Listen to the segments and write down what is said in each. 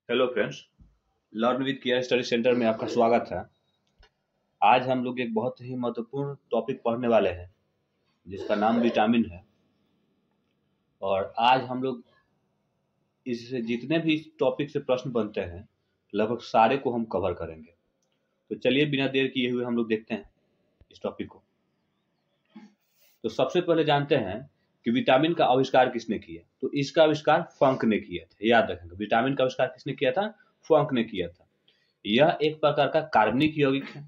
Hello friends, learn with care study centre में आपका स्वागत है। आज हम लोग एक बहुत ही महत्वपूर्ण टॉपिक पढ़ने वाले हैं जिसका नाम विटामिन है। और आज हम लोग इससे जितने भी इस टॉपिक से प्रश्न बनते हैं लगभग सारे को हम कवर करेंगे। तो चलिए बिना देर किए हुए हम लोग देखते हैं इस टॉपिक को। तो सबसे पहले जानते हैं कि विटामिन का आविष्कार किसने किया। तो इसका आविष्कार फंक ने किया था। याद रखेंगे, विटामिन का आविष्कार किसने किया था? फंक ने किया था। यह एक प्रकार का कार्बनिक यौगिक है।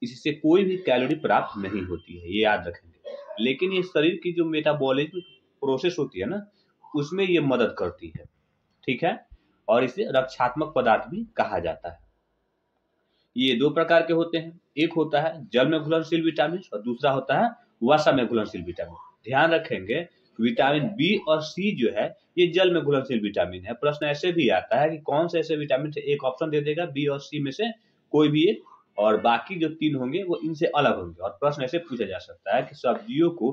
इससे कोई भी कैलोरी प्राप्त नहीं होती है, ये याद रखेंगे। लेकिन ये शरीर की जो मेटाबॉलिज्म प्रोसेस होती है ना, उसमें ये मदद करती है। ठीक है। और इसे रक्षात्मक पदार्थ भी कहा जाता है। ये दो प्रकार के होते हैं, एक होता है जल में घुलनशील विटामिन और दूसरा होता है वसा में घुलनशील विटामिन। ध्यान रखेंगे, विटामिन बी और सी जो है ये जल में घुलनशील विटामिन है। प्रश्न ऐसे भी आता है कि कौन से ऐसे विटामिन से एक ऑप्शन दे देगा, बी और सी में से कोई भी एक, और बाकी जो तीन होंगे वो इनसे अलग होंगे। और प्रश्न ऐसे पूछा जा सकता है कि सब्जियों को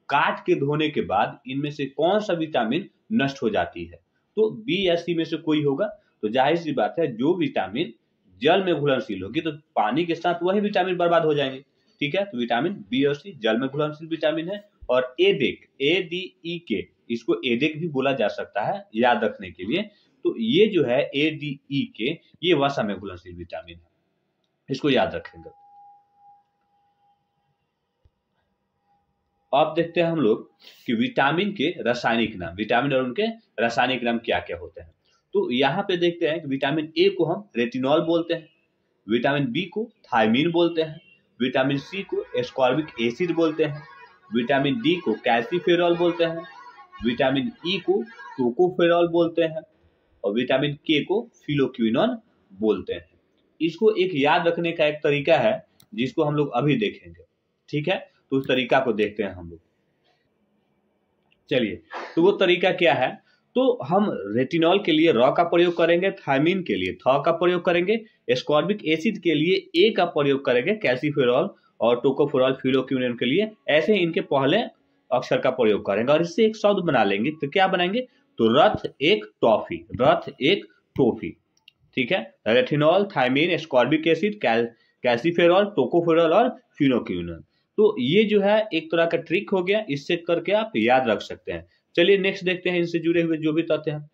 काट के धोने के बाद इनमें से कौन सा विटामिन नष्ट हो जाती है। तो बी या सी में से कोई होगा। तो जाहिर सी बात है, जो विटामिन जल में घुलनशील होगी तो पानी के साथ वही विटामिन बर्बाद हो जाएंगे। ठीक है। तो विटामिन बी और सी जल में घुलनशील विटामिन है। और एडेक, ADE इसको एडेक भी बोला जा सकता है, याद रखने के लिए। तो ये जो है ADE ये वसा में घुलनशील विटामिन है, इसको याद रखेंगे। अब देखते हैं हम लोग कि विटामिन के रासायनिक नाम, विटामिन और उनके रासायनिक नाम क्या क्या होते हैं। तो यहाँ पे देखते हैं कि विटामिन ए को हम रेटिनॉल बोलते हैं, विटामिन बी को थायमीन बोलते हैं, विटामिन सी को एस्कॉर्बिक एसिड बोलते हैं, विटामिन डी को कैल्सीफेरॉल बोलते हैं, विटामिन ई को टोकोफेरॉल बोलते हैं और विटामिन के को फिलोक्विनोन बोलते हैं। इसको एक याद रखने का एक तरीका है जिसको हम लोग अभी देखेंगे। ठीक है। तो उस तरीका को देखते हैं हम लोग। चलिए, तो वो तरीका क्या है। तो हम रेटिनॉल के लिए र का प्रयोग करेंगे, थायमीन के लिए थ का प्रयोग करेंगे, एस्कॉर्बिक एसिड के लिए ए का प्रयोग करेंगे, कैल्सीफेरॉल और टोकोफेरॉल फिलोक्विनोन के लिए ऐसे इनके पहले अक्षर का प्रयोग करेंगे और इससे एक शब्द बना लेंगे। तो क्या बनाएंगे? तो रथ एक टॉफी, रथ एक टॉफी। ठीक है। Retinol, thiamine, ascorbic acid, calciferol, tocopherol और फिलोक्विनोन। तो ये जो है एक तरह का ट्रिक हो गया, इससे करके आप याद रख सकते हैं। चलिए नेक्स्ट देखते हैं इनसे जुड़े हुए जो भी तथ्य हैं।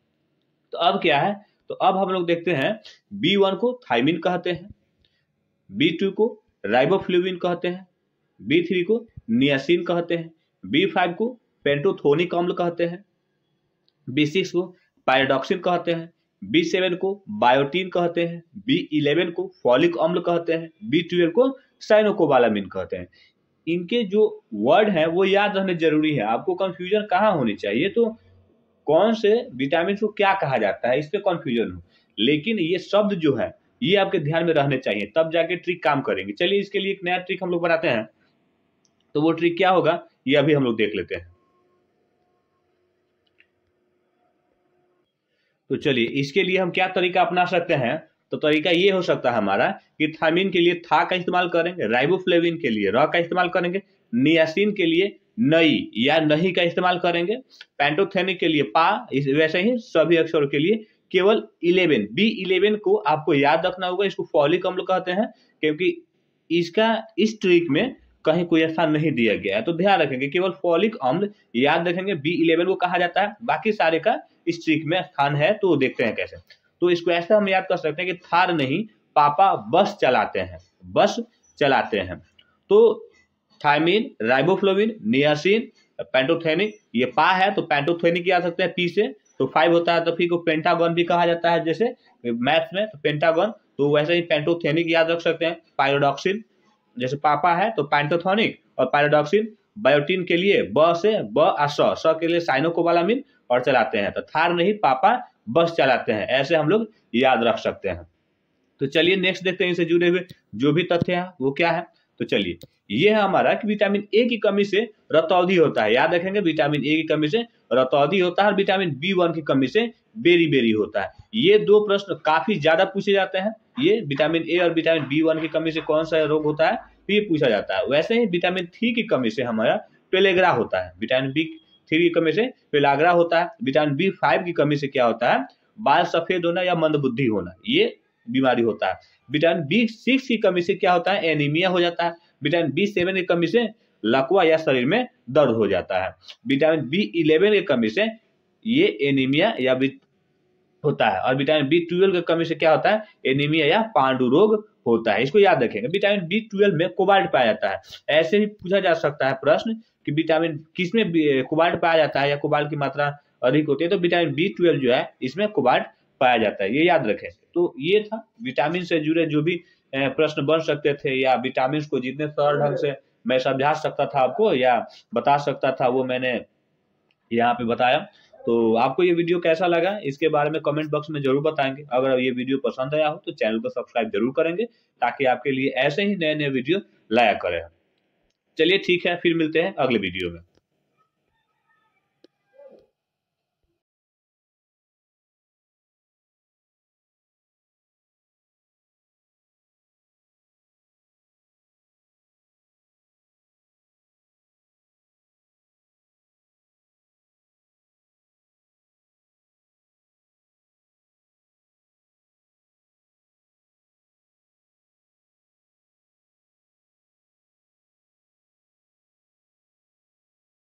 तो अब क्या है, तो अब हम लोग देखते हैं B1 को थायमीन कहते हैं, B2 को राइबोफ्लेविन कहते हैं, B3 को नियासिन कहते हैं, B5 को पेंटोथोनिक अम्ल कहते हैं, B6 को पायरोडॉक्सिन कहते हैं, B7 को बायोटीन कहते हैं, B11 को फॉलिक अम्ल कहते हैं, B12 को साइनोकोबालामिन कहते हैं। इनके जो वर्ड है वो याद रहने जरूरी है। आपको कंफ्यूजन कहाँ होनी चाहिए, तो कौन से विटामिन को क्या कहा जाता है इस पे कंफ्यूजन हो, लेकिन ये शब्द जो है ये आपके ध्यान में रहने चाहिए, तब जाके ट्रिक काम करेंगे। चलिए इसके लिए एक नया ट्रिक हम लोग बनाते हैं। तो वो ट्रिक क्या होगा ये अभी हम लोग देख लेते हैं। तो चलिए इसके लिए हम क्या तरीका अपना सकते हैं। तो तरीका ये हो सकता है हमारा कि थायमीन के लिए था का इस्तेमाल करेंगे, राइबोफ्लेविन के लिए र का इस्तेमाल करेंगे, नियासिन के लिए नई या नहीं का इस्तेमाल करेंगे, पेंटोथेनिक के लिए पा, वैसे ही सभी अक्षरों के लिए केवल 11 B11 को आपको याद रखना होगा। इसको फॉलिक अम्ल कहते हैं क्योंकि इसका इस ट्रिक में कहीं कोई स्थान नहीं दिया गया है। तो ध्यान रखेंगे, केवल फॉलिक अम्ल याद रखेंगे, B11 को कहा जाता है, बाकी सारे का इस ट्रिक में स्थान है। तो देखते हैं कैसे। तो इसको ऐसा हम याद कर सकते हैं कि थार नहीं, पापा बस चलाते हैं, बस चलाते हैं। तो थायमीन, राइबोफ्लेविन, नियासिन, पेंटोथेनिक, ये पा है तो पेंटोथेनिक याद सकते हैं पी से। तो 5 होता है तो फिर को पेंटागन भी कहा जाता है, जैसे मैथ्स में तो पेंटागन। तो वैसे ही पेंटोथेनिक याद रख सकते हैं। पायरोडॉक्सिन, जैसे पापा है तो पेंटोथोनिक, और पायरोडॉक्सिन बायोटीन के लिए ब से ब आ स के लिए साइनोकोबालामिन और चलाते हैं। तो थार नहीं, पापा बस चलाते हैं, ऐसे हम लोग याद रख सकते हैं। तो चलिए नेक्स्ट देखते हैं इनसे जुड़े हुए जो भी तथ्य है वो क्या है। तो चलिए ये है हमारा कि विटामिन ए की कमी से रतौंधी होता है। याद रखेंगे, विटामिन ए की कमी से रतौंधी होता है और विटामिन B1 की कमी से बेरी बेरी होता है। ये दो प्रश्न काफी ज्यादा पूछे जाते हैं। ये विटामिन ए और विटामिन B1 की कमी से कौन सा रोग होता है तो ये पूछा जाता है। वैसे ही विटामिन C की कमी से हमारा पेलेग्रा होता है, विटामिन B3 की कमी से पेलाग्रा होता है, विटामिन B5 की कमी से क्या होता है बाल सफेद होना या मंदबुद्धि होना, ये बीमारी होता है। विटामिन B6 की कमी से क्या होता है, एनीमिया हो जाता है। विटामिन B7 की कमी से लकवा या शरीर में दर्द हो जाता है। विटामिन B11 की कमी से ये एनीमिया या होता है। और विटामिन B12 की कमी से क्या होता है, एनीमिया या पांडु रोग होता है। इसको याद रखेंगे। विटामिन B12 में कोबाल्ट पाया जाता है। ऐसे ही पूछा जा सकता है प्रश्न कि विटामिन किसमें कोबाल्ट पाया जाता है या कोबाल्ट की मात्रा अधिक होती है, तो विटामिन B12 जो है इसमें कोबाल्ट पाया जाता है, ये याद रखें। तो ये था विटामिन से जुड़े जो भी प्रश्न बन सकते थे, या विटामिन को जितने सरल ढंग से मैं समझा सकता था आपको या बता सकता था, वो मैंने यहाँ पे बताया। तो आपको ये वीडियो कैसा लगा इसके बारे में कमेंट बॉक्स में जरूर बताएंगे। अगर ये वीडियो पसंद आया हो तो चैनल को सब्सक्राइब जरूर करेंगे, ताकि आपके लिए ऐसे ही नए नए वीडियो लाया करें। चलिए ठीक है, फिर मिलते हैं अगले वीडियो में।